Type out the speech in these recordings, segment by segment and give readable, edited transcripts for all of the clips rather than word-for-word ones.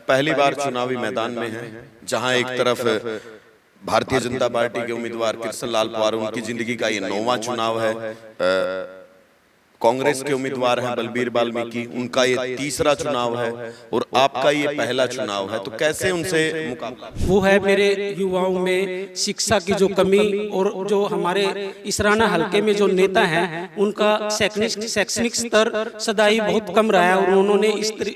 पहली बार चुनावी मैदान में हैं, जहां एक तरफ भारतीय जनता पार्टी के उम्मीदवार कृष्ण लाल पवार, उनकी जिंदगी का ये 9वां चुनाव है। कांग्रेस के उम्मीदवार हैं बलबीर बाल्मीकि, उनका ये तीसरा चुनाव है और आपका ये पहला चुनाव है, तो कैसे उनसे मुकाबला? वो है मेरे युवाओं में शिक्षा की जो कमी और जो हमारे इसराना हलके में जो नेता हैं उनका शैक्षणिक स्तर सदा ही बहुत कम रहा है और उन्होंने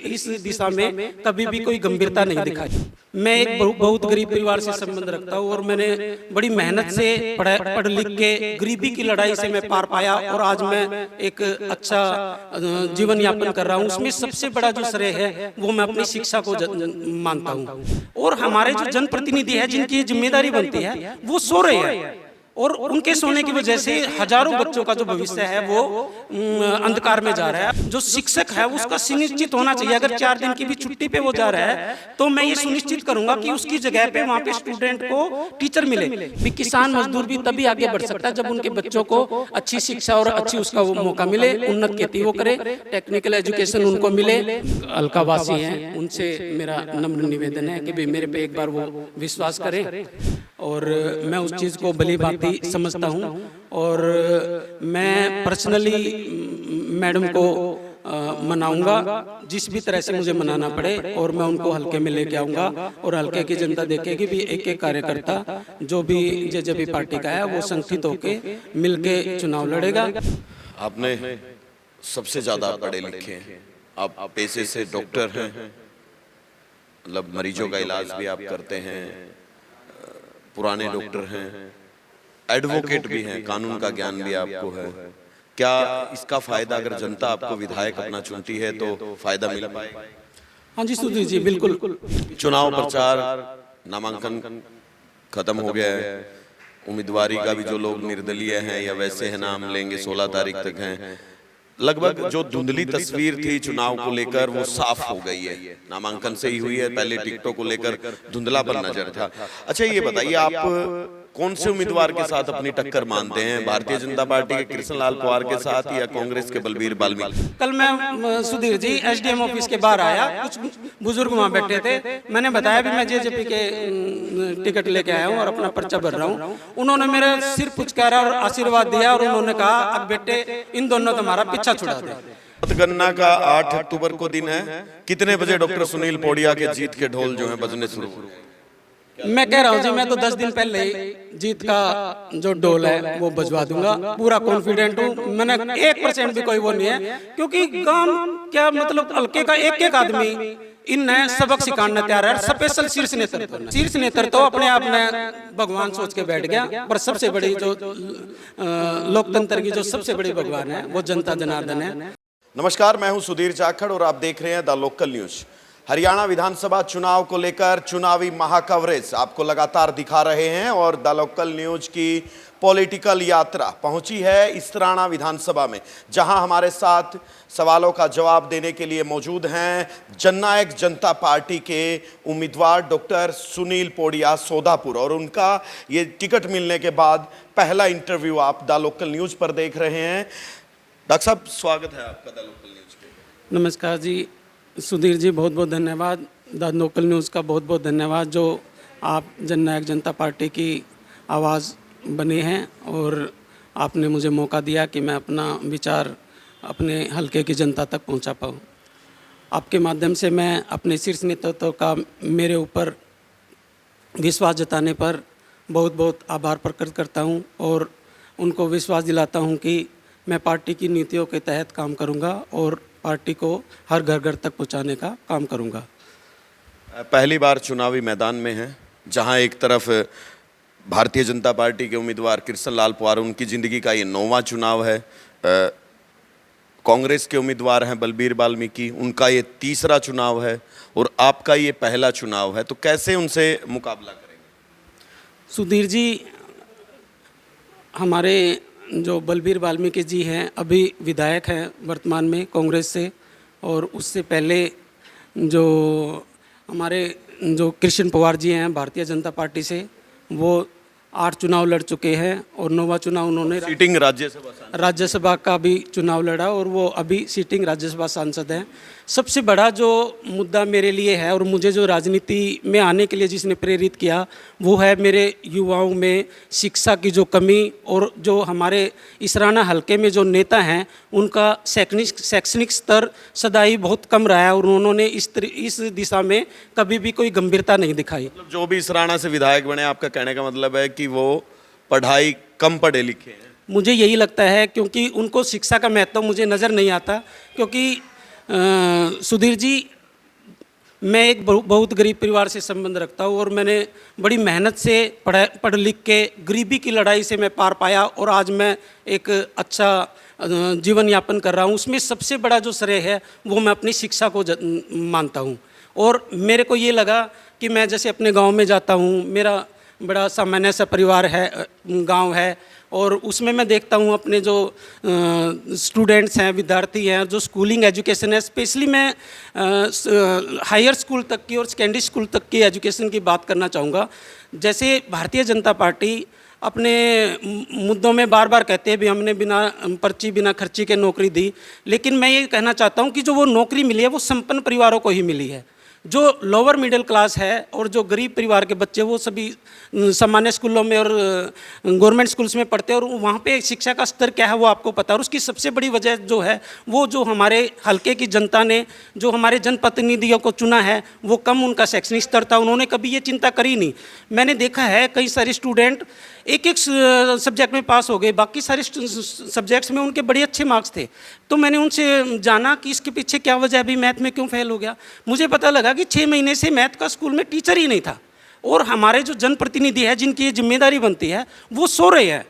इस दिशा में कभी भी कोई गंभीरता नहीं दिखाई। मैं एक बहुत गरीब परिवार से संबंध रखता हूँ और मैंने बड़ी मेहनत से पढ़ लिख के गरीबी की लड़ाई से मैं पार पाया और आज मैं एक अच्छा जीवन यापन कर रहा हूँ। उसमें सबसे बड़ा जो श्रेय है वो मैं अपनी शिक्षा को मानता हूँ। और हमारे जो जनप्रतिनिधि है जिनकी जिम्मेदारी बनती है वो सो रहे हैं और उनके सोने की वजह से हजारों बच्चों का जो भविष्य है वो अंधकार में जा रहा है। जो शिक्षक है उसका सुनिश्चित होना चाहिए, अगर 4 दिन की भी छुट्टी पे वो जा रहा है तो मैं ये सुनिश्चित करूंगा कि उसकी जगह पे वहाँ पे स्टूडेंट को टीचर मिले। भी किसान मजदूर भी तभी आगे बढ़ सकता है जब उनके बच्चों को अच्छी शिक्षा और अच्छी उसका वो मौका मिले, उन्नत खेती वो करे, टेक्निकल एजुकेशन उनको मिले। अलकावासी हैं उनसे मेरा नम्र निवेदन है कि भाई मेरे पे एक बार वो विश्वास करें और मैं उस चीज़ को भली भांति समझता हूँ और मैं पर्सनली मैडम को मनाऊंगा जिस भी तरह से मुझे मनाना पड़े और मैं उनको हल्के में लेके आऊंगा और हल्के की जनता देखेगी भी एक एक कार्यकर्ता जो भी जेजेपी पार्टी का है वो संगठित होके मिलके चुनाव लड़ेगा। आपने सबसे ज्यादा पढ़े लिखे हैं, आप पेशे से डॉक्टर हैं, मतलब मरीजों का इलाज भी आप करते हैं, पुराने डॉक्टर हैं, एडवोकेट भी हैं, कानून का ज्ञान भी आपको है। क्या इसका फायदा अगर जनता आपको विधायक अपना चुनती है तो फायदा मिल पाएगा? हाँ जी सुधीर जी बिल्कुल। चुनाव प्रचार, नामांकन खत्म हो गया है, उम्मीदवारी का भी जो लोग निर्दलीय हैं या वैसे हैं नाम लेंगे 16 तारीख तक हैं। लगभग जो धुंधली तस्वीर थी चुनाव को लेकर वो साफ हो गई है, नामांकन से ही हुई है। पहले टिकटों को लेकर धुंधलापन नजर था। अच्छा ये बताइए, आप कौन से उम्मीदवार के साथ अपनी टक्कर मानते हैं, भारतीय जनता पार्टी के कृष्ण लाल पवार के साथ या कांग्रेस के बलबीर बाल्मीकि? कल मैं सुधीर जी एसडीएम ऑफिस के बाहर आया, कुछ बुजुर्ग वहाँ बैठे थे, मैंने बताया भी मैं जेजेपी के टिकट लेके आया हूँ और अपना पर्चा भर रहा हूँ। उन्होंने मेरे सिर पुचकारा और आशीर्वाद दिया और उन्होंने कहा अब बेटे इन दोनों का हमारा पीछा छुड़ा दे। मतगणना का 8 अक्टूबर को दिन है, कितने बजे डॉक्टर सुनील पौड़िया के जीत के ढोल जो है बजने शुरू हो? मैं कह रहा हूँ जी, मैं तो 10 दिन पहले ही जीत का जो ढोल है वो बजवा दूंगा, पूरा कॉन्फिडेंट हूँ। मैंने 1% भी कोई वो नहीं है, क्योंकि गांव क्या मतलब हल्के का एक एक आदमी इन नए सबक सिखाने तैयार है। स्पेशल शीर्ष नेतृत्व तो अपने आप में भगवान सोच के बैठ गया, पर सबसे बड़ी जो लोकतंत्र की जो सबसे बड़ी भगवान है वो जनता जनार्दन है। नमस्कार, मैं हूं सुधीर जाखड़ और आप देख रहे हैं द लोकल न्यूज। हरियाणा विधानसभा चुनाव को लेकर चुनावी महाकवरेज आपको लगातार दिखा रहे हैं और द लोकल न्यूज की पॉलिटिकल यात्रा पहुंची है इसराना विधानसभा में, जहां हमारे साथ सवालों का जवाब देने के लिए मौजूद हैं जननायक जनता पार्टी के उम्मीदवार डॉक्टर सुनील पौड़िया सोदापुर, और उनका ये टिकट मिलने के बाद पहला इंटरव्यू आप द लोकल न्यूज पर देख रहे हैं। डॉक्टर साहब, स्वागत है आपका द लोकल न्यूज पे। नमस्कार जी सुधीर जी, बहुत बहुत धन्यवाद। द लोकल न्यूज़ का बहुत बहुत धन्यवाद जो आप जननायक जनता पार्टी की आवाज़ बने हैं और आपने मुझे मौका दिया कि मैं अपना विचार अपने हलके की जनता तक पहुंचा पाऊं। आपके माध्यम से मैं अपने शीर्ष नेतृत्व का मेरे ऊपर विश्वास जताने पर बहुत बहुत आभार प्रकट करता हूं और उनको विश्वास दिलाता हूं कि मैं पार्टी की नीतियों के तहत काम करूंगा और पार्टी को हर घर घर तक पहुंचाने का काम करूंगा। पहली बार चुनावी मैदान में हैं, जहां एक तरफ भारतीय जनता पार्टी के उम्मीदवार कृष्ण लाल पवार, उनकी ज़िंदगी का ये 9वां चुनाव है। कांग्रेस के उम्मीदवार हैं बलबीर बाल्मीकि, उनका ये तीसरा चुनाव है और आपका ये पहला चुनाव है, तो कैसे उनसे मुकाबला करेंगे? सुधीर जी, हमारे जो बलबीर बाल्मीकि जी हैं अभी विधायक हैं वर्तमान में कांग्रेस से, और उससे पहले जो हमारे जो कृष्ण पवार जी हैं भारतीय जनता पार्टी से, वो 8 चुनाव लड़ चुके हैं और 9वां चुनाव उन्होंने सीटिंग राज्यसभा का भी चुनाव लड़ा और वो अभी सीटिंग राज्यसभा सांसद हैं। सबसे बड़ा जो मुद्दा मेरे लिए है और मुझे जो राजनीति में आने के लिए जिसने प्रेरित किया वो है मेरे युवाओं में शिक्षा की जो कमी और जो हमारे इसराना हलके में जो नेता हैं उनका शैक्षणिक स्तर सदा ही बहुत कम रहा है और उन्होंने इस दिशा में कभी भी कोई गंभीरता नहीं दिखाई। मतलब जो भी इसराना से विधायक बने, आपका कहने का मतलब है कि वो पढ़ाई कम पढ़े लिखे हैं? मुझे यही लगता है, क्योंकि उनको शिक्षा का महत्व मुझे नज़र नहीं आता। क्योंकि सुधीर जी, मैं एक बहुत गरीब परिवार से संबंध रखता हूँ और मैंने बड़ी मेहनत से पढ़ लिख के गरीबी की लड़ाई से मैं पार पाया और आज मैं एक अच्छा जीवन यापन कर रहा हूँ। उसमें सबसे बड़ा जो श्रेय है वो मैं अपनी शिक्षा को मानता हूँ। और मेरे को ये लगा कि मैं जैसे अपने गांव में जाता हूँ, मेरा बड़ा सामान्य सा परिवार है, गांव है, और उसमें मैं देखता हूँ अपने जो स्टूडेंट्स हैं, विद्यार्थी हैं, जो स्कूलिंग एजुकेशन है, स्पेशली मैं हायर स्कूल तक की और सेकेंडरी स्कूल तक की एजुकेशन की बात करना चाहूँगा। जैसे भारतीय जनता पार्टी अपने मुद्दों में बार बार कहते हैं भी हमने बिना पर्ची बिना खर्ची के नौकरी दी, लेकिन मैं ये कहना चाहता हूँ कि जो वो नौकरी मिली है वो संपन्न परिवारों को ही मिली है। जो लोअर मिडिल क्लास है और जो गरीब परिवार के बच्चे वो सभी सामान्य स्कूलों में और गवर्नमेंट स्कूल्स में पढ़ते हैं और वहाँ पे शिक्षा का स्तर क्या है वो आपको पता है। और उसकी सबसे बड़ी वजह जो है वो जो हमारे हल्के की जनता ने जो हमारे जनप्रतिनिधियों को चुना है वो कम उनका शैक्षणिक स्तर था, उन्होंने कभी ये चिंता करी नहीं। मैंने देखा है कई सारे स्टूडेंट एक सब्जेक्ट में पास हो गए, बाकी सारे सब्जेक्ट्स में उनके बड़े अच्छे मार्क्स थे। तो मैंने उनसे जाना कि इसके पीछे क्या वजह है, अभी मैथ में क्यों फेल हो गया। मुझे पता लगा कि 6 महीने से मैथ का स्कूल में टीचर ही नहीं था और हमारे जो जनप्रतिनिधि है जिनकी ये जिम्मेदारी बनती है वो सो रहे हैं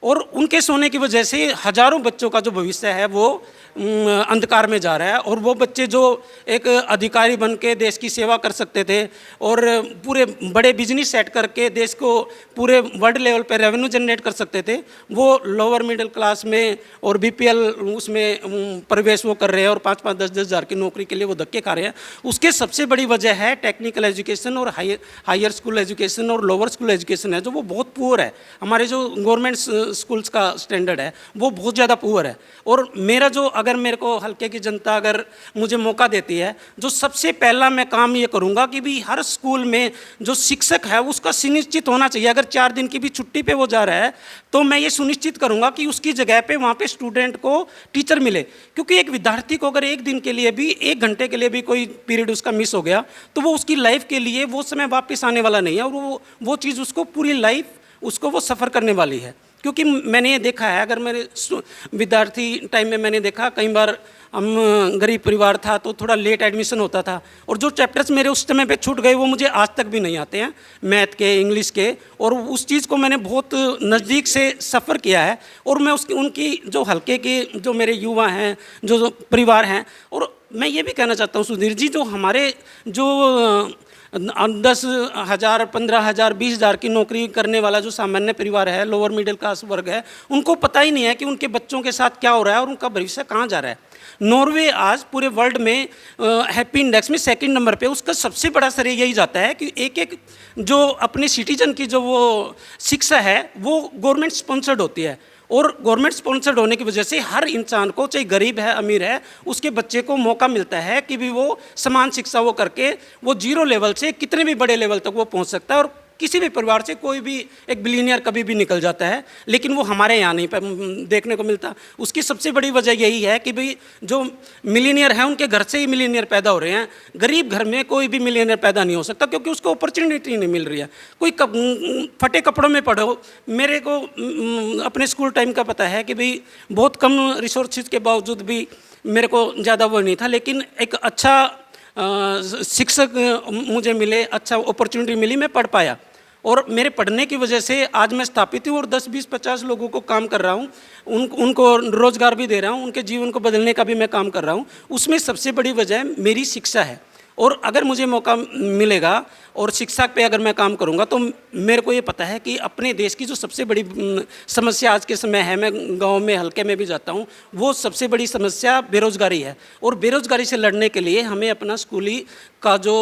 और उनके सोने की वजह से हजारों बच्चों का जो भविष्य है वो अंधकार में जा रहा है। और वो बच्चे जो एक अधिकारी बन के देश की सेवा कर सकते थे और पूरे बड़े बिजनेस सेट करके देश को पूरे वर्ल्ड लेवल पे रेवेन्यू जनरेट कर सकते थे, वो लोअर मिडिल क्लास में और बीपीएल उसमें प्रवेश वो कर रहे हैं और 5-5, 10-10 हज़ार की नौकरी के लिए वो धक्के खा रहे हैं। उसके सबसे बड़ी वजह है टेक्निकल एजुकेशन और हायर स्कूल एजुकेशन और लोअर स्कूल एजुकेशन है जो वो बहुत पुअर है। हमारे जो गवर्नमेंट स्कूल्स का स्टैंडर्ड है वो बहुत ज़्यादा पुअर है। और मेरा जो अगर मेरे को हल्के की जनता अगर मुझे मौका देती है, जो सबसे पहला मैं काम ये करूँगा कि भी हर स्कूल में जो शिक्षक है उसका सुनिश्चित होना चाहिए। अगर 4 दिन की भी छुट्टी पे वो जा रहा है तो मैं ये सुनिश्चित करूँगा कि उसकी जगह पे वहाँ पे स्टूडेंट को टीचर मिले। क्योंकि एक विद्यार्थी को अगर 1 दिन के लिए भी 1 घंटे के लिए भी कोई पीरियड उसका मिस हो गया तो वो उसकी लाइफ के लिए वो समय वापस आने वाला नहीं है और वो चीज़ उसको पूरी लाइफ उसको वो सफ़र करने वाली है। क्योंकि मैंने ये देखा है, अगर मेरे विद्यार्थी टाइम में मैंने देखा कई बार हम गरीब परिवार था तो थोड़ा लेट एडमिशन होता था और जो चैप्टर्स मेरे उस समय पे छूट गए वो मुझे आज तक भी नहीं आते हैं, मैथ के, इंग्लिश के। और उस चीज़ को मैंने बहुत नज़दीक से सफ़र किया है और मैं उनकी जो हल्के के जो मेरे युवा हैं, जो परिवार हैं, और मैं ये भी कहना चाहता हूँ सुधीर जी, जो हमारे जो 10,000, 15,000, 20,000 की नौकरी करने वाला जो सामान्य परिवार है, लोअर मिडिल क्लास वर्ग है, उनको पता ही नहीं है कि उनके बच्चों के साथ क्या हो रहा है और उनका भविष्य कहाँ जा रहा है। नॉर्वे आज पूरे वर्ल्ड में हैप्पी इंडेक्स में 2nd नंबर पे, उसका सबसे बड़ा श्रेय यही जाता है कि एक जो अपने सिटीजन की जो वो शिक्षा है वो गवर्नमेंट स्पॉन्सर्ड होती है और गवर्नमेंट स्पॉन्सर्ड होने की वजह से हर इंसान को, चाहे गरीब है अमीर है, उसके बच्चे को मौका मिलता है कि भी वो समान शिक्षा वो करके वो 0 लेवल से कितने भी बड़े लेवल तक वो पहुंच सकता है। और किसी भी परिवार से कोई भी एक बिलीनियर कभी भी निकल जाता है, लेकिन वो हमारे यहाँ नहीं देखने को मिलता। उसकी सबसे बड़ी वजह यही है कि भाई जो मिलीनियर हैं उनके घर से ही मिलीनियर पैदा हो रहे हैं। गरीब घर में कोई भी मिलीनियर पैदा नहीं हो सकता क्योंकि उसको अपॉर्चुनिटी नहीं मिल रही है। कोई फटे कपड़ों में पढ़ो, मेरे को अपने स्कूल टाइम का पता है कि भाई बहुत कम रिसोर्सेज के बावजूद भी मेरे को ज़्यादा वो नहीं था, लेकिन एक अच्छा शिक्षक मुझे मिले, अच्छा अपॉर्चुनिटी मिली, मैं पढ़ पाया और मेरे पढ़ने की वजह से आज मैं स्थापित हूँ और 10, 20, 50 लोगों को काम कर रहा हूँ, उनको रोज़गार भी दे रहा हूँ, उनके जीवन को बदलने का भी मैं काम कर रहा हूँ। उसमें सबसे बड़ी वजह मेरी शिक्षा है। और अगर मुझे मौका मिलेगा और शिक्षा पे अगर मैं काम करूंगा तो मेरे को ये पता है कि अपने देश की जो सबसे बड़ी समस्या आज के समय है, मैं गांव में हल्के में भी जाता हूं, वो सबसे बड़ी समस्या बेरोजगारी है। और बेरोजगारी से लड़ने के लिए हमें अपना स्कूली का जो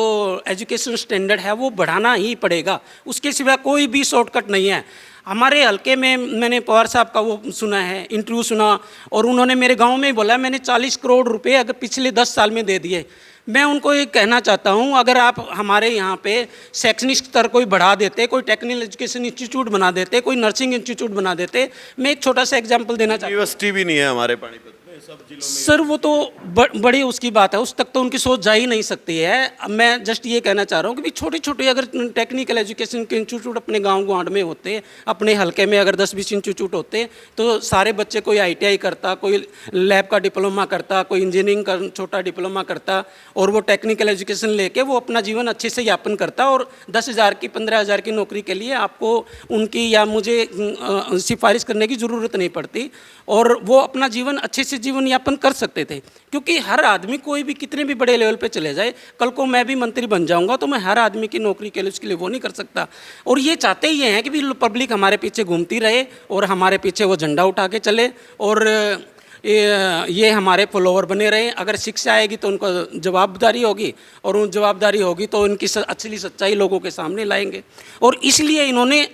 एजुकेशन स्टैंडर्ड है वो बढ़ाना ही पड़ेगा, उसके सिवा कोई भी शॉर्टकट नहीं है। हमारे हल्के में मैंने पवार साहब का वो सुना है, इंटरव्यू सुना, और उन्होंने मेरे गांव में ही बोला मैंने 40 करोड़ रुपए अगर पिछले 10 साल में दे दिए। मैं उनको ये कहना चाहता हूँ, अगर आप हमारे यहाँ पे शैक्षणिक स्तर कोई बढ़ा देते, कोई टेक्निकल एजुकेशन इंस्टीट्यूट बना देते, कोई नर्सिंग इंस्टीट्यूट बना देते। मैं एक छोटा सा एग्जांपल देना चाहता हूँ। यूनिवर्सिटी भी नहीं है हमारे पानीपत में, सब जिलों में। सर वो तो बड़ी उसकी बात है, उस तक तो उनकी सोच जा ही नहीं सकती है। अब मैं जस्ट ये कहना चाह रहा हूँ कि छोटे छोटे अगर टेक्निकल एजुकेशन के इंस्टीट्यूट अपने गांव गुआंढ में होते, अपने हल्के में अगर 10-20 इंस्टीट्यूट होते, तो सारे बच्चे कोई ITI करता, कोई लैब का डिप्लोमा करता, कोई इंजीनियरिंग का छोटा डिप्लोमा करता, और वो टेक्निकल एजुकेशन लेके वो अपना जीवन अच्छे से यापन करता। और 10,000 की 15,000 की नौकरी के लिए आपको उनकी या मुझे सिफारिश करने की ज़रूरत नहीं पड़ती, और वो अपना जीवन अच्छे से जीवन यापन कर सकते थे। क्योंकि हर आदमी कोई भी कितने भी बड़े लेवल पे चले जाए, कल को मैं भी मंत्री बन जाऊंगा तो मैं हर आदमी की नौकरी के लिए उसके लिए वो नहीं कर सकता। और ये चाहते ही हैं कि भी पब्लिक हमारे पीछे घूमती रहे और हमारे पीछे वो झंडा उठा के चले, और ये हमारे फॉलोवर बने रहे। अगर शिक्षा आएगी तो उनको जवाबदारी होगी, और उन जवाबदारी होगी तो उनकी असली सच्चाई लोगों के सामने लाएंगे। और इसलिए इन्होंने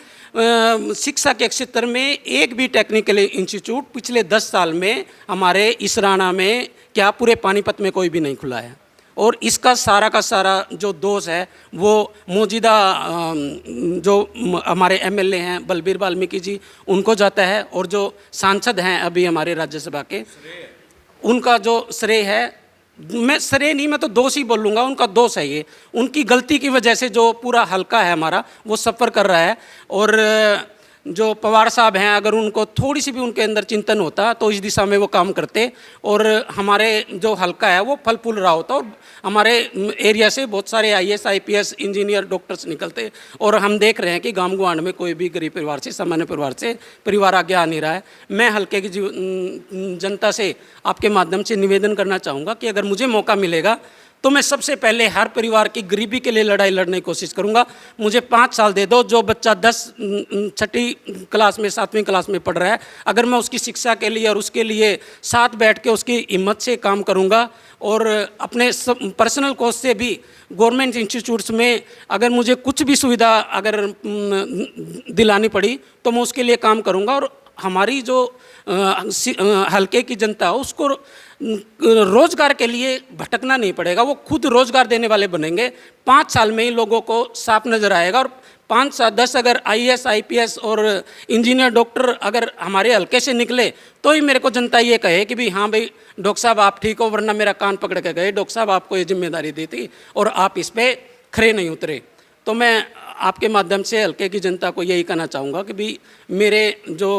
शिक्षा के क्षेत्र में एक भी टेक्निकल इंस्टीट्यूट पिछले 10 साल में हमारे इसराना में क्या पूरे पानीपत में कोई भी नहीं खुला है। और इसका सारा का सारा जो दोष है वो मौजूदा जो हमारे MLA हैं बलबीर वाल्मीकि जी, उनको जाता है, और जो सांसद हैं अभी हमारे राज्यसभा के, उनका जो श्रेय है, मैं श्रेय नहीं, मैं तो दोष ही बोलूँगा, उनका दोष है ये। उनकी गलती की वजह से जो पूरा हल्का है हमारा वो सफ़र कर रहा है। और जो पवार साहब हैं, अगर उनको थोड़ी सी भी उनके अंदर चिंतन होता तो इस दिशा में वो काम करते, और हमारे जो हल्का है वो फल फूल रहा होता, और हमारे एरिया से बहुत सारे IAS IPS इंजीनियर डॉक्टर्स निकलते। और हम देख रहे हैं कि गांव गुआंढ में कोई भी गरीब परिवार से, सामान्य परिवार से परिवार आगे आ नहीं रहा है। मैं हल्के की जनता से आपके माध्यम से निवेदन करना चाहूँगा कि अगर मुझे मौका मिलेगा तो मैं सबसे पहले हर परिवार की गरीबी के लिए लड़ाई लड़ने की कोशिश करूंगा। मुझे 5 साल दे दो, जो बच्चा 6ठी क्लास में 7वीं क्लास में पढ़ रहा है, अगर मैं उसकी शिक्षा के लिए और उसके लिए साथ बैठ के उसकी हिम्मत से काम करूंगा, और अपने पर्सनल कोस्ट से भी गवर्नमेंट इंस्टीट्यूट्स में अगर मुझे कुछ भी सुविधा अगर दिलानी पड़ी तो मैं उसके लिए काम करूंगा। और हमारी जो हल्के की जनता उसको रोजगार के लिए भटकना नहीं पड़ेगा, वो खुद रोजगार देने वाले बनेंगे। 5 साल में ही लोगों को साफ नज़र आएगा। और 5-10 अगर IAS IPS और इंजीनियर डॉक्टर अगर हमारे हल्के से निकले तो ही मेरे को जनता ये कहे कि भी हाँ भाई डॉक्टर साहब आप ठीक हो, वरना मेरा कान पकड़ के गए, डॉक्टर साहब आपको ये जिम्मेदारी दी थी और आप इस पर खरे नहीं उतरे। तो मैं आपके माध्यम से हल्के की जनता को यही कहना चाहूँगा कि भी मेरे जो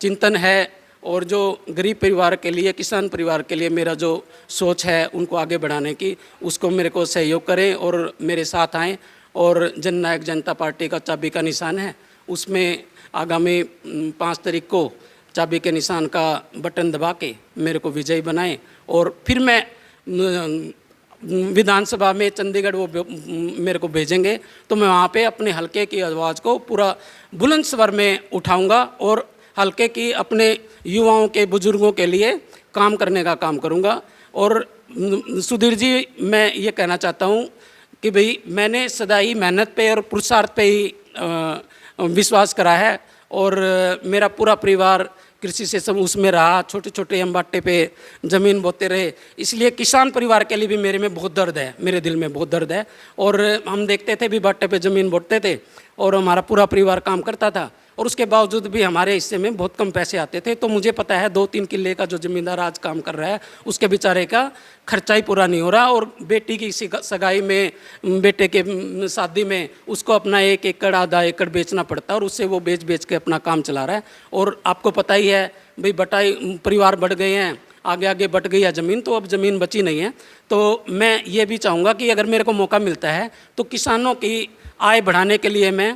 चिंतन है और जो गरीब परिवार के लिए, किसान परिवार के लिए मेरा जो सोच है उनको आगे बढ़ाने की, उसको मेरे को सहयोग करें और मेरे साथ आएँ। और जननायक जनता पार्टी का चाबी का निशान है, उसमें आगामी 5 तारीख को चाबी के निशान का बटन दबा के मेरे को विजयी बनाएं, और फिर मैं विधानसभा में चंडीगढ़ वो मेरे को भेजेंगे तो मैं वहाँ पे अपने हल्के की आवाज़ को पूरा बुलंद स्वर में उठाऊंगा और हल्के की अपने युवाओं के, बुजुर्गों के लिए काम करने का काम करूंगा। और सुधीर जी, मैं ये कहना चाहता हूँ कि भाई मैंने सदा ही मेहनत पे और पुरुषार्थ पे ही विश्वास करा है, और मेरा पूरा परिवार कृषि से सब उसमें रहा, छोटे छोटे हम बाटे पे ज़मीन बोते रहे, इसलिए किसान परिवार के लिए भी मेरे में बहुत दर्द है, मेरे दिल में बहुत दर्द है। और हम देखते थे भी बाटे पे ज़मीन बोते थे और हमारा पूरा परिवार काम करता था, और उसके बावजूद भी हमारे हिस्से में बहुत कम पैसे आते थे। तो मुझे पता है 2-3 किले का जो ज़मींदार आज काम कर रहा है उसके बेचारे का खर्चा ही पूरा नहीं हो रहा, और बेटी की सगाई में, बेटे के शादी में उसको अपना 1 एकड़ आधा एकड़ बेचना पड़ता है, और उससे वो बेच के अपना काम चला रहा है। और आपको पता ही है भाई, बटाई परिवार बढ़ गए हैं, आगे आगे बढ़ गई है ज़मीन, तो अब ज़मीन बची नहीं है। तो मैं ये भी चाहूँगा कि अगर मेरे को मौका मिलता है तो किसानों की आय बढ़ाने के लिए मैं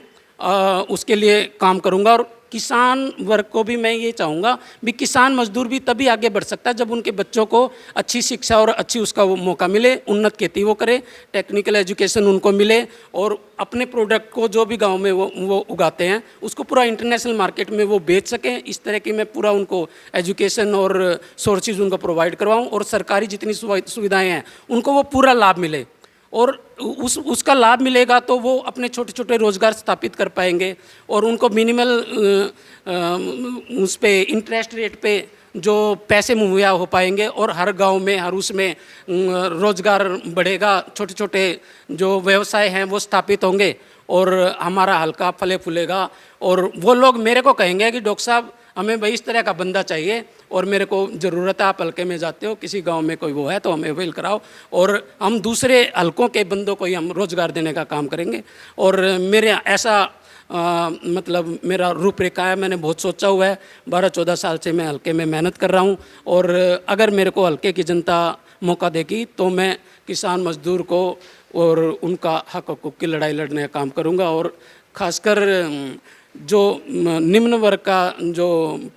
उसके लिए काम करूंगा। और किसान वर्ग को भी मैं ये चाहूँगा भी किसान मजदूर भी तभी आगे बढ़ सकता है जब उनके बच्चों को अच्छी शिक्षा और अच्छी उसका वो मौका मिले, उन्नत खेती वो करे, टेक्निकल एजुकेशन उनको मिले और अपने प्रोडक्ट को जो भी गांव में वो उगाते हैं उसको पूरा इंटरनेशनल मार्केट में वो बेच सकें। इस तरह की मैं पूरा उनको एजुकेशन और सोर्सेज उनको प्रोवाइड करवाऊँ और सरकारी जितनी सुविधाएँ हैं उनको वो पूरा लाभ मिले और उसका लाभ मिलेगा तो वो अपने छोटे छोटे रोज़गार स्थापित कर पाएंगे और उनको मिनिमल उस पे इंटरेस्ट रेट पे जो पैसे मुहैया हो पाएंगे और हर गांव में हर उसमें रोज़गार बढ़ेगा, छोटे छोटे जो व्यवसाय हैं वो स्थापित होंगे और हमारा हल्का फले फूलेगा। और वो लोग मेरे को कहेंगे कि डॉक्टर साहब हमें भाई इस तरह का बंदा चाहिए और मेरे को ज़रूरत है, आप हल्के में जाते हो, किसी गांव में कोई वो है तो हमें अवेल कराओ और हम दूसरे हल्कों के बंदों को ही हम रोज़गार देने का काम करेंगे। और मेरे ऐसा मतलब मेरा रूपरेखा है, मैंने बहुत सोचा हुआ है। 12-14 साल से मैं हल्के में मेहनत कर रहा हूँ और अगर मेरे को हल्के की जनता मौका देगी तो मैं किसान मजदूर को और उनका हक हकूक़ की लड़ाई लड़ने का काम करूँगा और ख़ासकर जो निम्न वर्ग का जो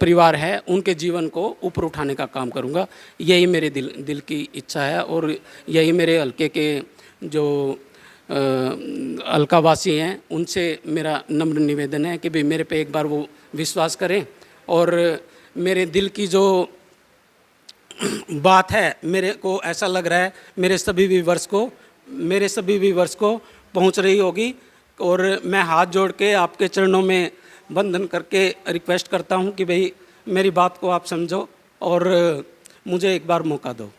परिवार है उनके जीवन को ऊपर उठाने का काम करूँगा। यही मेरे दिल की इच्छा है और यही मेरे हल्के के जो हल्कावासी हैं उनसे मेरा नम्र निवेदन है कि भाई मेरे पे एक बार वो विश्वास करें और मेरे दिल की जो बात है मेरे को ऐसा लग रहा है मेरे सभी व्यूअर्स को पहुंच रही होगी। और मैं हाथ जोड़ के आपके चरणों में वंदन करके रिक्वेस्ट करता हूं कि भाई मेरी बात को आप समझो और मुझे एक बार मौका दो।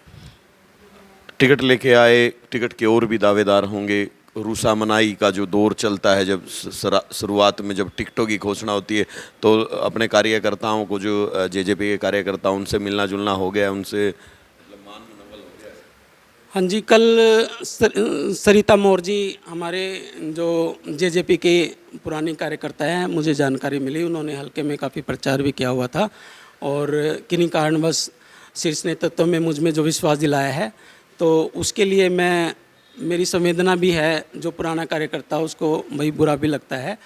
टिकट लेके आए, टिकट के और भी दावेदार होंगे। रूसा मनाई का जो दौर चलता है, जब शुरुआत में जब टिकटों की घोषणा होती है तो अपने कार्यकर्ताओं को, जो जेजेपी के कार्यकर्ता, उनसे मिलना जुलना हो गया, उनसे हाँ जी, कल सरिता मौर्य जी हमारे जो जेजेपी के पुरानी कार्यकर्ता हैं, मुझे जानकारी मिली, उन्होंने हल्के में काफ़ी प्रचार भी किया हुआ था और किन्हीं कारणवश शीर्ष नेतृत्व में मुझ में जो विश्वास दिलाया है तो उसके लिए मेरी संवेदना भी है। जो पुराना कार्यकर्ता उसको वही बुरा भी लगता है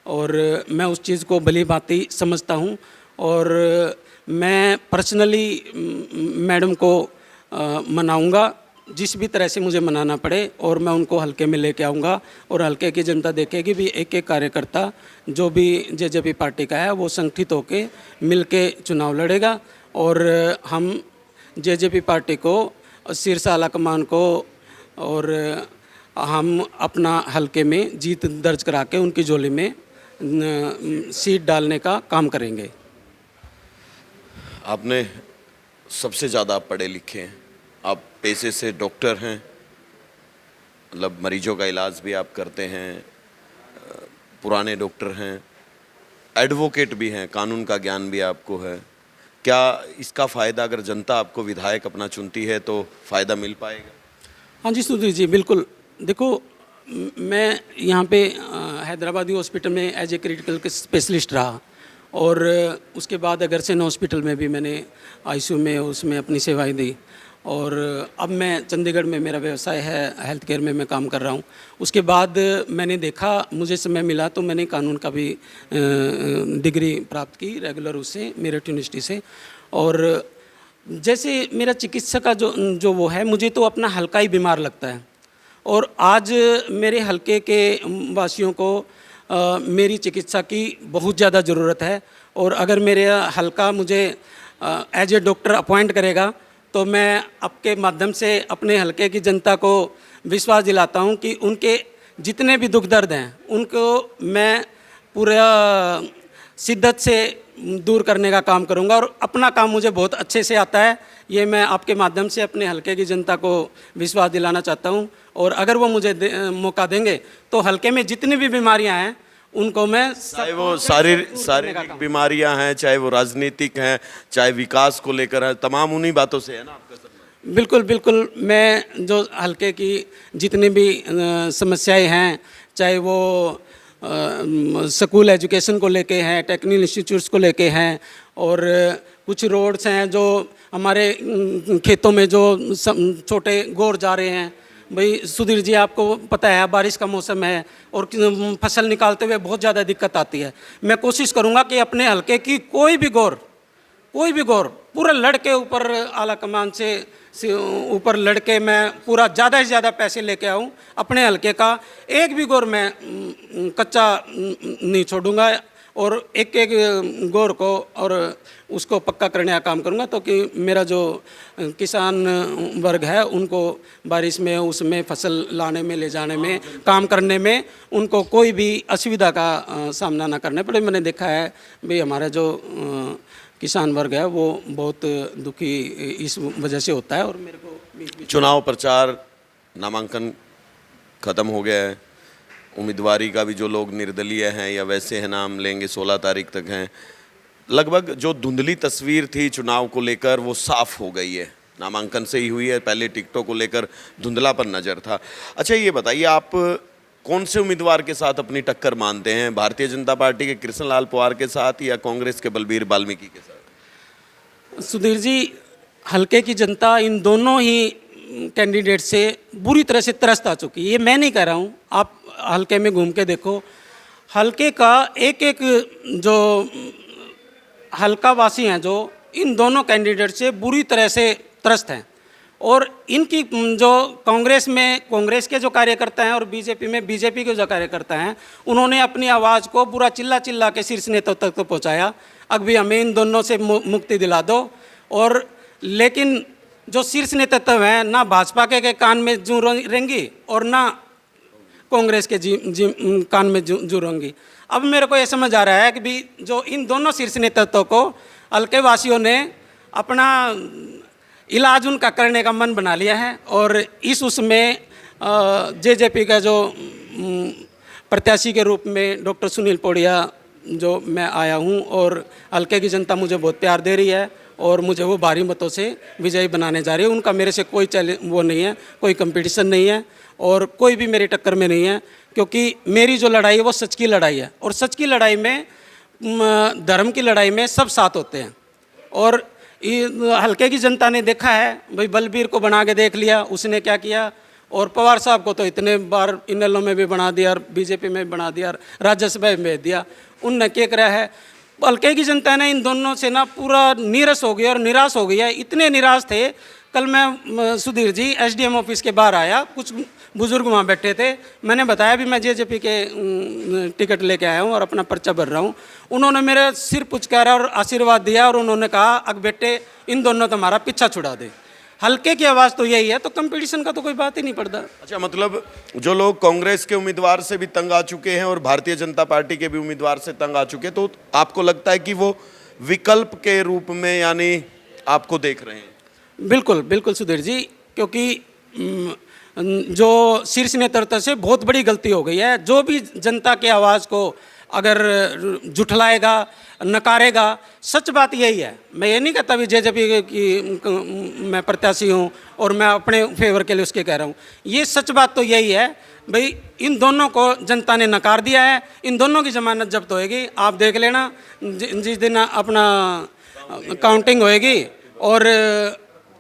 और मैं उस चीज़ को भली भांति समझता हूँ और मैं पर्सनली मैडम को मनाऊँगा जिस भी तरह से मुझे मनाना पड़े और मैं उनको हल्के में लेके आऊँगा और हल्के की जनता देखेगी भी एक एक कार्यकर्ता जो भी जेजेपी पार्टी का है वो संगठित होके मिलके चुनाव लड़ेगा और हम जेजेपी पार्टी को, शीर्ष आलाकमान को और हम अपना हल्के में जीत दर्ज करा के उनकी झोली में सीट डालने का काम करेंगे। आपने सबसे ज़्यादा पढ़े लिखे हैं, आप पेशे से डॉक्टर हैं, मतलब मरीजों का इलाज भी आप करते हैं, पुराने डॉक्टर हैं, एडवोकेट भी हैं, कानून का ज्ञान भी आपको है। क्या इसका फ़ायदा अगर जनता आपको विधायक अपना चुनती है तो फ़ायदा मिल पाएगा? हाँ जी सुधीर जी, बिल्कुल। देखो, मैं यहाँ पे हैदराबादी हॉस्पिटल में एज ए क्रिटिकल स्पेशलिस्ट रहा और उसके बाद अगरसेन हॉस्पिटल में भी मैंने आईसीयू में उसमें अपनी सेवाएं दी और अब मैं चंडीगढ़ में, मेरा व्यवसाय है हेल्थ केयर में, मैं काम कर रहा हूँ। उसके बाद मैंने देखा, मुझे समय मिला तो मैंने कानून का भी डिग्री प्राप्त की रेगुलर उससे, मेरठ यूनिवर्सिटी से। और जैसे मेरा चिकित्सा का जो वो है, मुझे तो अपना हल्का ही बीमार लगता है और आज मेरे हल्के के वासियों को मेरी चिकित्सा की बहुत ज़्यादा ज़रूरत है और अगर मेरे हल्का मुझे एज ए डॉक्टर अपॉइंट करेगा तो मैं आपके माध्यम से अपने हल्के की जनता को विश्वास दिलाता हूं कि उनके जितने भी दुख दर्द हैं उनको मैं पूरा शिद्दत से दूर करने का काम करूंगा और अपना काम मुझे बहुत अच्छे से आता है। ये मैं आपके माध्यम से अपने हल्के की जनता को विश्वास दिलाना चाहता हूं और अगर वो मुझे मौका देंगे तो हल्के में जितनी भी बीमारियां हैं उनको मैं, चाहे वो शारीरिक बीमारियां हैं, चाहे वो राजनीतिक हैं, चाहे विकास को लेकर है, तमाम उन्हीं बातों से है ना आपका सर? बिल्कुल बिल्कुल। मैं जो हल्के की जितनी भी समस्याएं हैं, चाहे वो स्कूल एजुकेशन को लेके हैं, टेक्निकल इंस्टीट्यूट्स को लेके हैं और कुछ रोड्स हैं जो हमारे खेतों में जो छोटे गोर जा रहे हैं, भाई सुधीर जी, आपको पता है बारिश का मौसम है और फसल निकालते हुए बहुत ज़्यादा दिक्कत आती है। मैं कोशिश करूँगा कि अपने हलके की कोई भी गौर पूरा लड़के ऊपर आला कमान से ऊपर लड़के मैं पूरा ज़्यादा से ज़्यादा पैसे लेके आऊँ। अपने हलके का एक भी गौर मैं कच्चा नहीं छोड़ूंगा और एक एक गौर को और उसको पक्का करने का काम करूँगा, तो कि मेरा जो किसान वर्ग है उनको बारिश में उसमें फसल लाने में ले जाने में काम करने में उनको कोई भी असुविधा का सामना ना करना पड़े। मैंने देखा है भाई हमारा जो किसान वर्ग है वो बहुत दुखी इस वजह से होता है। और मेरे को चुनाव प्रचार, नामांकन खत्म हो गया है, उम्मीदवारी का भी जो लोग निर्दलीय हैं या वैसे हैं नाम लेंगे 16 तारीख तक हैं, लगभग जो धुंधली तस्वीर थी चुनाव को लेकर वो साफ हो गई है, नामांकन से ही हुई है। पहले टिकटों को लेकर धुंधलापन नज़र था। अच्छा ये बताइए, आप कौन से उम्मीदवार के साथ अपनी टक्कर मानते हैं? भारतीय जनता पार्टी के कृष्णलाल पवार के साथ या कांग्रेस के बलबीर बाल्मीकि के साथ? सुधीर जी, हल्के की जनता इन दोनों ही कैंडिडेट से बुरी तरह से त्रस्त आ चुकी है। ये मैं नहीं कह रहा हूँ, आप हल्के में घूम के देखो, हल्के का एक एक जो हल्का वासी हैं जो इन दोनों कैंडिडेट से बुरी तरह से त्रस्त हैं। और इनकी जो कांग्रेस के जो कार्यकर्ता हैं और बीजेपी में बीजेपी के जो कार्यकर्ता हैं, उन्होंने अपनी आवाज़ को पूरा चिल्ला चिल्ला के शीर्ष नेतृत्व तक तो पहुँचाया, अभी हमें इन दोनों से मुक्ति दिला दो। और लेकिन जो शीर्ष नेतृत्व है ना भाजपा के कान में जू रहेंगी और ना कांग्रेस के कान में जू रहेंगी। अब मेरे को ये समझ आ रहा है कि भी जो इन दोनों शीर्ष नेतृत्व को हल्के वासियों ने अपना इलाज उनका करने का मन बना लिया है। और उसमें जेजेपी का जो प्रत्याशी के रूप में डॉक्टर सुनील पौड़िया जो मैं आया हूँ, और हल्के की जनता मुझे बहुत प्यार दे रही है और मुझे वो भारी मतों से विजयी बनाने जा रही है। उनका मेरे से कोई चैलेंज वो नहीं है, कोई कंपटीशन नहीं है और कोई भी मेरी टक्कर में नहीं है, क्योंकि मेरी जो लड़ाई है वो सच की लड़ाई है। और सच की लड़ाई में, धर्म की लड़ाई में सब साथ होते हैं। और हल्के की जनता ने देखा है भाई, बलबीर को बना के देख लिया, उसने क्या किया। और पवार साहब को तो इतने बार इनेलो में भी बना दिया और बीजेपी में बना दिया, राज्यसभा में भेज दिया, उनने क्या करा है। हल्के की जनता ने इन दोनों से ना पूरा नीरस हो गई और निराश हो गई है। इतने निराश थे, कल मैं सुधीर जी एसडीएम ऑफिस के बाहर आया, कुछ बुजुर्ग वहाँ बैठे थे, मैंने बताया भी मैं जेजेपी के टिकट लेके आया हूँ और अपना पर्चा भर रहा हूँ। उन्होंने मेरे सिर पुचकारा और आशीर्वाद दिया और उन्होंने कहा अब बेटे इन दोनों तो हमारा पीछा छुड़ा दे। हल्के की आवाज़ तो यही है, तो कंपटीशन का तो कोई बात ही नहीं पड़ता। अच्छा, मतलब जो लोग कांग्रेस के उम्मीदवार से भी तंग आ चुके हैं और भारतीय जनता पार्टी के भी उम्मीदवार से तंग आ चुके हैं, तो आपको लगता है कि वो विकल्प के रूप में यानी आपको देख रहे हैं? बिल्कुल बिल्कुल सुधीर जी, क्योंकि जो शीर्ष नेतृत्व से बहुत बड़ी गलती हो गई है। जो भी जनता की आवाज़ को अगर जुठलाएगा, नकारेगा, सच बात यही है। मैं ये नहीं कहता भी जेजेपी की मैं प्रत्याशी हूँ और मैं अपने फेवर के लिए उसके कह रहा हूँ। ये सच बात तो यही है भाई, इन दोनों को जनता ने नकार दिया है, इन दोनों की जमानत जब्त होएगी। आप देख लेना जिस दिन अपना काउंटिंग होएगी, और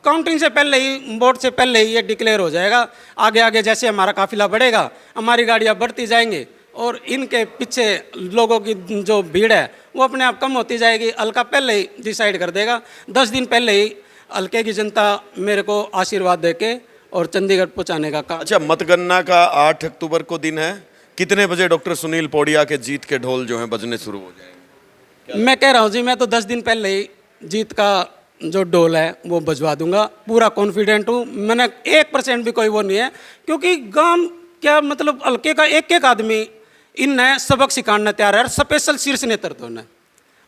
काउंटिंग से पहले ही, वोट से पहले ही ये डिक्लेयर हो जाएगा। आगे आगे जैसे हमारा काफिला बढ़ेगा, हमारी गाड़ियाँ बढ़ती जाएंगी और इनके पीछे लोगों की जो भीड़ है वो अपने आप कम होती जाएगी। हल्का पहले ही डिसाइड कर देगा। 10 दिन पहले ही हल्के की जनता मेरे को आशीर्वाद देके और चंडीगढ़ पहुंचाने का काम। अच्छा, मतगणना का 8 अक्टूबर को दिन है, कितने बजे डॉक्टर सुनील पौड़िया के जीत के ढोल जो हैं बजने शुरू हो जाएंगे? मैं कह रहा हूँ जी, मैं तो 10 दिन पहले ही जीत का जो ढोल है वो बजवा दूंगा। पूरा कॉन्फिडेंट हूँ, मैंने 1% भी कोई वो नहीं है, क्योंकि गांव क्या मतलब हल्के का एक एक आदमी इनने सबक सिखाना तैयार है। स्पेशल शीर्ष नेतृत्व ने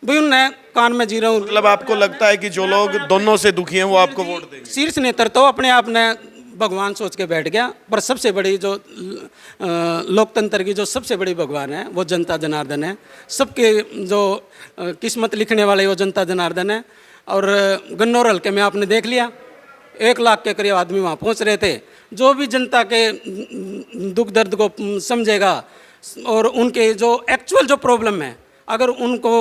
भाई उनने कान में जी रहा हूँ। मतलब आपको लगता है कि जो लोग दोनों से दुखी हैं वो आपको वोट देंगे? शीर्ष नेतृत्व अपने आप ने भगवान सोच के बैठ गया, पर सबसे बड़ी जो लोकतंत्र की जो सबसे बड़ी भगवान है वो जनता जनार्दन है। सबके जो किस्मत लिखने वाले वो जनता जनार्दन है। और गन्नौर हल्के में आपने देख लिया, 1 लाख के करीब आदमी वहाँ पहुँच रहे थे। जो भी जनता के दुख दर्द को समझेगा और उनके जो एक्चुअल जो प्रॉब्लम है अगर उनको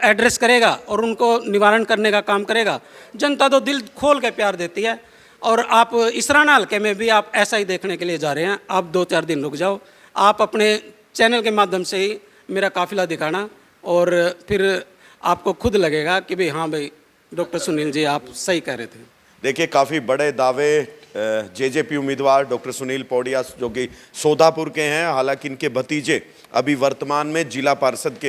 एड्रेस करेगा और उनको निवारण करने का काम करेगा, जनता तो दिल खोल के प्यार देती है। और आप इसराना हल्के में भी आप ऐसा ही देखने के लिए जा रहे हैं। आप 2-4 दिन रुक जाओ, आप अपने चैनल के माध्यम से ही मेरा काफिला दिखाना और फिर आपको खुद लगेगा कि भाई हाँ भाई डॉक्टर सुनील जी आप सही कह रहे थे। देखिए काफ़ी बड़े दावे जेजेपी उम्मीदवार डॉक्टर सुनील पौड़िया जो कि सोदापुर के हैं, हालांकि इनके भतीजे अभी वर्तमान में जिला पार्षद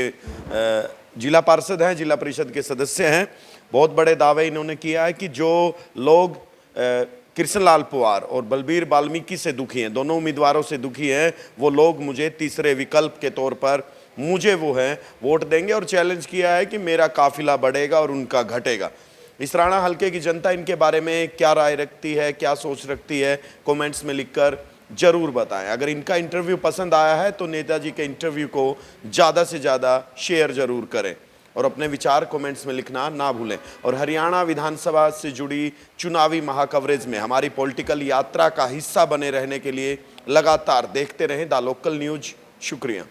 हैं, जिला परिषद के सदस्य हैं। बहुत बड़े दावे इन्होंने किया है कि जो लोग कृष्णलाल पवार और बलबीर वाल्मीकि से दुखी हैं, दोनों उम्मीदवारों से दुखी हैं, वो लोग मुझे तीसरे विकल्प के तौर पर मुझे वो है वोट देंगे और चैलेंज किया है कि मेरा काफिला बढ़ेगा और उनका घटेगा। इसराना हल्के की जनता इनके बारे में क्या राय रखती है, क्या सोच रखती है, कमेंट्स में लिखकर जरूर बताएं। अगर इनका इंटरव्यू पसंद आया है तो नेताजी के इंटरव्यू को ज़्यादा से ज़्यादा शेयर जरूर करें और अपने विचार कमेंट्स में लिखना ना भूलें। और हरियाणा विधानसभा से जुड़ी चुनावी महाकवरेज में हमारी पॉलिटिकल यात्रा का हिस्सा बने रहने के लिए लगातार देखते रहें द लोकल न्यूज। शुक्रिया।